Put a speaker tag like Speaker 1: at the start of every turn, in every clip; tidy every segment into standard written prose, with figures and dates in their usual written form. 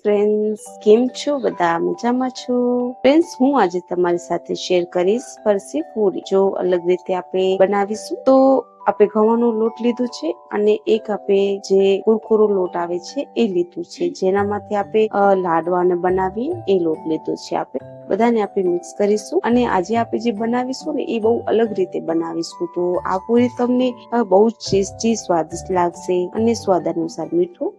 Speaker 1: Friends, કેમ છો બધા? મજામાં છો? ફ્રેન્ડ્સ, હું આજે તમારી સાથે શેર કરીશ ફરસી પૂરી. જો અલગ રીતે આપણે બનાવીશું તો આપણે ઘઉંનો લોટ લીધો છે અને એક આપણે જે કુરકુરો લોટ આવે છે એ લીધું છે, જેનામાંથી આપણે લાડવાને બનાવીએ એ લોટ લીધો છે. આપણે બધાને આપણે મિક્સ કરીશું અને આજે આપણે જે બનાવીશું ને એ બહુ અલગ રીતે બનાવીશું. તો આ પૂરી તમને બહુ ટેસ્ટી સ્વાદિષ્ટ લાગશે અને સ્વાદ અનુસાર મીઠું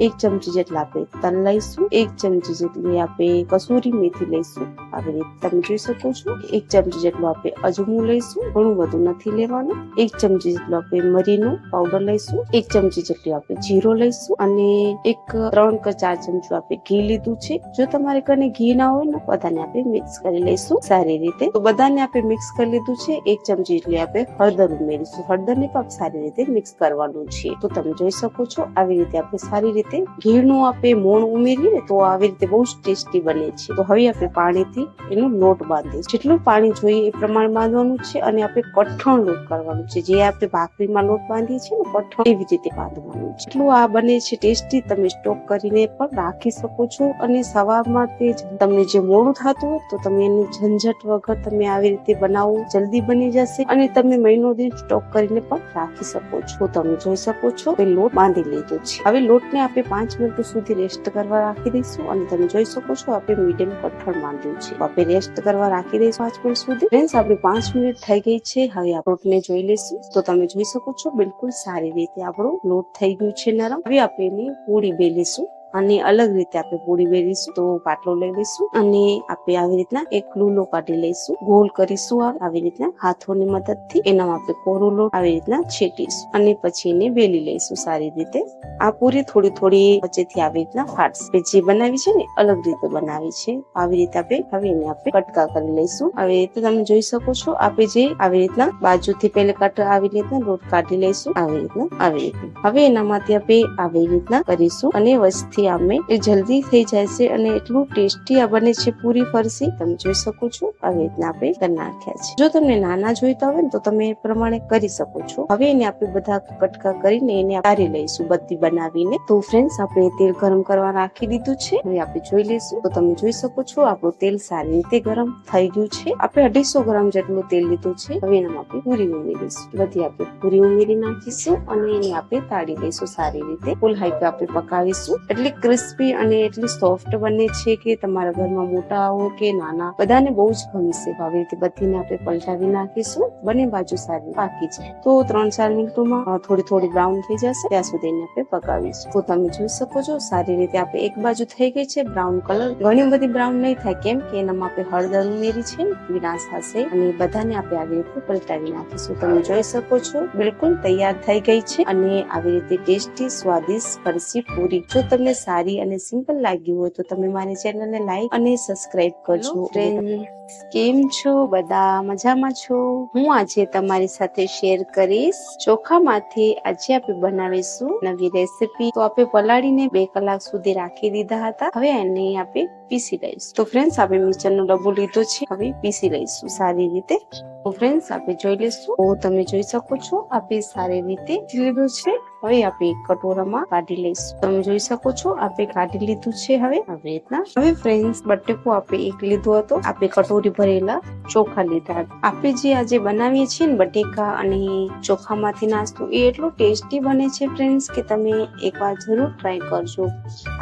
Speaker 1: 1 ચમચી જેટલા આપણે તલ લઈશું, 1 ચમચી જેટલી આપણે કસૂરી મેથી લઈશું. આવી રીતે તમે જોઈ શકો છો. 1 ચમચી જેટલું આપણે અજમું લઈશું, ઘણું બધું નથી લેવાનું. 1 ચમચી જેટલું આપણે મરીનો પાવડર લઈશું, 1 ચમચી જેટલું આપણે જીરો લઈશું અને 3 કે 4 ચમચું આપણે ઘી લીધું છે. જો તમારે કને ઘી ના હોય ને બધાને આપણે મિક્સ કરી લઈશું સારી રીતે. તો બધાને આપણે મિક્સ કરી લીધું છે. 1 ચમચી જેટલી આપણે હળદર ઉમેરીશું. હળદરને પણ સારી રીતે મિક્સ કરવાનું છે. તો તમે જોઈ શકો છો આવી રીતે આપણે સારી રીતે ઘીનું આપણે મોણ ઉમેરીએ ને તો આવી રીતે બહુ ટેસ્ટી બને છે. તો હવે આપણે પાણીથી એનો લોટ બાંધીશું. જેટલું પાણી જોઈએ એ પ્રમાણે બાંધવાનું છે અને આપણે કઠણ લોટ કરવાનું છે. જે આપણે ભાખરીમાં લોટ બાંધીએ છીએ ને કઠણ, એવી રીતે બાંધવાનું છે. એટલું આ બને છે ટેસ્ટી. તમે સ્ટોક કરીને પણ રાખી શકો છો અને સવારમાં તમને જે મોડું થતું હોય તો તમે એની ઝંઝટ વગર તમે આવી રીતે બનાવો, જલ્દી બની જશે અને તમે મહિનો દિન સ્ટોક કરીને પણ રાખી શકો છો. તમે જોઈ શકો છો લોટ બાંધી લીધો છે. હવે લોટને આપણે 5 મિનિટ સુધી રેસ્ટ કરવા રાખી દઈશું અને તમે જોઈ શકો છો આપણે મીડિયમ કઠણ બાંધ્યું છે. આપણે રેસ્ટ કરવા રાખી દઈશું 5 મિનિટ સુધી. ફ્રેન્ડ્સ, આપણે 5 મિનિટ થઈ ગઈ છે. હવે આ લોટને જોઈ લઈશું તો તમે જોઈ શકો છો બિલકુલ સારી રીતે આપણો લોટ થઈ ગયું છે નરમ. હવે આપણે એની પૂરી બેલીશું અને અલગ રીતે આપણે પૂરી બેલીશું. તો પાટલો લઈ લઈશું અને આપણે આવી રીતના એક લૂલો કાઢી લઈશું, ગોલ કરીશું આવી રીતના હાથોની મદદથી. એનામાં આપણે કોરો લોટ આવી રીતના છેટીશું અને પછી એને બેલી લઈશું સારી રીતે. આ પૂરી થોડી વચ્ચેથી આવી રીતના ફાટશે. જે બનાવી છે ને અલગ રીતે બનાવી છે. આવી રીતે આપણે હવે એને આપણે કટકા કરી લઈશું. આવી રીતે તમે જોઈ શકો છો આપણે જે આવી રીતના બાજુથી પહેલા કટ આવી રીતના લોટ કાઢી લઈશું આવી રીતે. હવે એનામાંથી આપણે આવી રીતના કરીશું અને વચ્ચેથી અમે એ જલ્દી થઈ જાય છે અને એટલું ટેસ્ટી આ બને છે પૂરી ફરસી. તમે જોઈ શકો છો આવી રીતના આપણે કરી નાખ્યા છે. જો તમને નાના જોઈતા હોય ને તો તમે એ પ્રમાણે કરી શકો છો. હવે એને આપણે બધા કટકા કરીને એને કાઢી લઈશું બધી બનાવીને. તો ફ્રેન્ડ્સ, આપણે તેલ ગરમ કરવા રાખી દીધું છે. હવે આપણે જોઈ લઈશું. તો તમે જોઈ શકો છો આપણું તેલ સારી રીતે ગરમ થઈ ગયું છે. આપણે 250 ગ્રામ જેટલું તેલ લીધું છે. હવે એનામાં આપણે પૂરી ઉમેરીશું. બધી આપણે પૂરી ઉમેરી નાખીશું અને એને આપણે તાળી લઈશું સારી રીતે. ફૂલ હાઈ પે આપણે પકાવીશું. એટલી ક્રિસ્પી અને એટલી સોફ્ટ બને છે કે તમારા ઘરમાં મોટા હોય કે નાના બધાને બહુ જ ગમશે. આવી રીતે બધીને આપણે પલટાવી નાખીશું. બંને બાજુ સારી પાકી જાય તો 3-4 મિનિટમાં થોડી બ્રાઉન થઈ જશે ત્યાં સુધી એને આપણે પકાવીશું. તો તમે જોઈ શકો છો સારી રીતે આપણે એક બાજુ થઈ ગઈ છે બ્રાઉન કલર. ઘણી બધી બ્રાઉન નહીં થાય કેમ કે એનામાં આપણે હળદર ઉમેરી છે, વિનાશ થશે અને બધાને આપણે આવી રીતે પલટાવી નાખીશું. તમે જોઈ શકો છો બિલકુલ તૈયાર થઈ ગઈ છે અને આવી રીતે ટેસ્ટી સ્વાદિષ્ટ ફરસી પૂરી. જો તમને સારી અને સિમ્પલ લાગ્યું હોય તો તમે મારી ચેનલને લાઈક અને સબસ્ક્રાઇબ કરજો. ફ્રેન્ડ્સ, કેમ છો બધા? મજામાં છો? હું આજે તમારી સાથે શેર કરીશ ચોખામાંથી આજે આપણે બનાવીશું નવી રેસીપી. તો આપણે પલાળીને 2 કલાક સુધી રાખી દીધા હતા. હવે એને આપણે પીસી લઈશું. તો ફ્રેન્ડ્સ, આપણે મિક્સરનો ડબ્બો લીધો છે. હવે પીસી લઈશું સારી રીતે. તો ફ્રેન્ડ્સ, આપણે જોઈ લઈશું. તો તમે જોઈ શકો છો આપણે સારી રીતે લીધું છે. હવે આપણે એક કટોરામાં કાઢી લઈશું. તમે જોઈ શકો છો આપણે કાઢી લીધું છે. હવે આવી રીતના. હવે ફ્રેન્ડ્સ, બટેકો આપણે એક લીધો હતો. આપણે કટોરી ભરેલા ચોખા લીધા. આપણે જે આજે બનાવીએ છીએ ને બટેકા અને ચોખામાંથી નાસ્તો, એ એટલો ટેસ્ટી બને છે ફ્રેન્ડ્સ કે તમે એકવાર જરૂર ટ્રાય કરજો.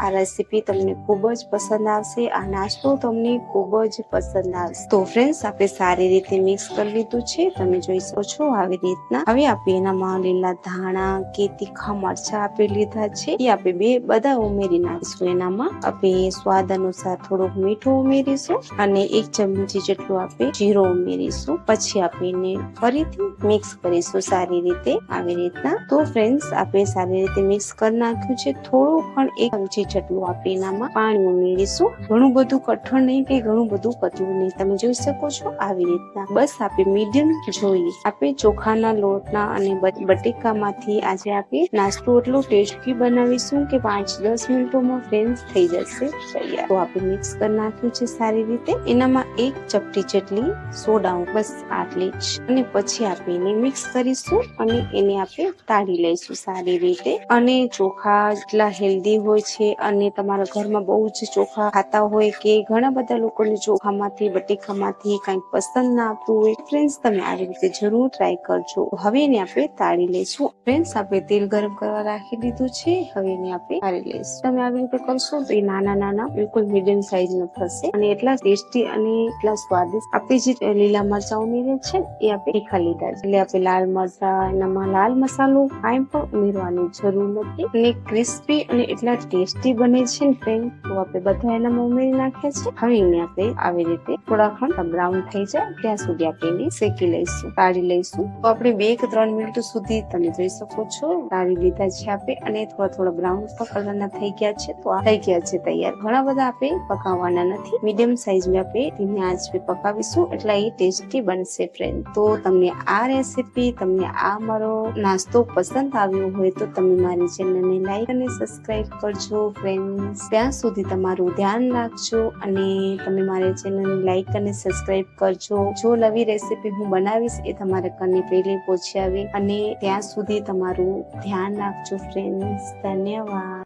Speaker 1: આ રેસીપી તમને ખૂબ જ પસંદ આવશે. આ નાસ્તો તમને ખૂબ જ પસંદ આવશે. તો ફ્રેન્ડ્સ, આપણે સારી રીતે મિક્સ કરી લીધું છે. તમે જોઈ શકો છો આવી રીતના. હવે આપણે એનામાં લીલા ધાણા કે તીખા મરચા આપણે લીધા છે એ આપણે બધા ઉમેરી નાખીશું. એનામાં આપણે સ્વાદ અનુસાર થોડુંક મીઠું ઉમેરીશું અને 1 ચમચી જેટલું આપણે જીરો ઉમેરીશું. પછી આપણે એને ફરીથી મિક્સ કરીશું સારી રીતે આવી રીતના. તો ફ્રેન્ડ્સ, આપણે સારી રીતે મિક્સ કરી નાખ્યું છે. થોડું પણ 1 ચમચી જેટલું આપણે એનામાં પાણી ઉમેરીશું. ઘણું બધું કઠણ નહીં કે ઘણું બધું પતલું નહીં. તમે જોઈ શકો છો આવી રીતના. બસ આપણે મીડિયમ જોઈએ. આપણે ચોખાના લોટના અને બટેકામાંથી આજે આપણે આપણે નાસ્તો એટલો ટેસ્ટી બનાવીશું કે 5-10 મિનિટોમાં ફ્રેન્ડ્સ થઈ જશે તૈયાર. તો આપણે મિક્સ કરી નાખ્યું છે સારી રીતે. એનામાં 1 ચપટી જેટલી સોડા, બસ આટલી જ. અને પછી આપણે એને મિક્સ કરીશું અને એને આપણે તાળી લઈશું સારી રીતે. અને ચોખા એટલા હેલ્ધી હોય છે અને તમારા ઘરમાં બહુ જ ચોખા ખાતા હોય કે ઘણા બધા લોકોને ચોખામાંથી બટેકામાંથી કંઈક પસંદ ના આવતું હોય, ફ્રેન્ડ્સ તમે આવી રીતે જરૂર ટ્રાય કરજો. હવે એને આપણે તાળી લઈશું. ફ્રેન્ડ્સ આપણે તેલ ગરમ કરવા રાખી દીધું છે. હવે એને આપણે તાળી લઈશું. તમે આવી રીતે કરશો તો એ નાના નાના બિલકુલ મીડિયમ સાઈઝ નો થશે અને એટલા ટેસ્ટી અને એટલા સ્વાદિષ્ટ. આપણે જે લીલા મરચા ઉમેરે છે એ આપણે તીખા લીધા છે, એટલે આપણે લાલ મરચા, એનામાં લાલ મસાલો કાંઈ પણ ઉમેરવાની જરૂર નથી. અને ક્રિસ્પી અને એટલા ટેસ્ટી બને છે ને ફ્રેન્ડ, તો આપણે બધા એનામાં ઉમેરી નાખ્યા છે. હવે એને આપણે આવી રીતે થોડા ખંડ બ્રાઉન થઈ જાય ત્યાં સુધી આપણે એને શેકી લઈશું, તાળી લઈશું. તો આપણે 2 કે 3 મિનિટ સુધી તમે જોઈ શકો છો તાળી લીધા છે આપણે અને થોડા બ્રાઉન કલરના થઈ ગયા છે. તો આ થઈ ગયા છે તૈયાર. ઘણા બધા આપણે પકાવવાના નથી, મીડિયમ સાઈઝમાં આપણે ધીમી આંચ પર પકાવીશું એટલે એ ટેસ્ટી બનશે ફ્રેન્ડ. તો તમને આ રેસીપી, તમને આ મારો નાસ્તો પસંદ આવ્યો હોય તો તમે મારી ચેનલને લાઈક અને સબસ્ક્રાઇબ કરજો ફ્રેન્ડ્સ. ત્યાં સુધી તમારું ધ્યાન રાખજો અને તમે મારી ચેનલને લાઈક અને સબસ્ક્રાઇબ કરજો. જો નવી રેસીપી હું બનાવીશ એ તમારા ઘરની પહેલી પહોંચી આવે. અને ત્યાં સુધી તમારું ધ્યાન રાખજો ફ્રેન્ડ્સ. ધન્યવાદ.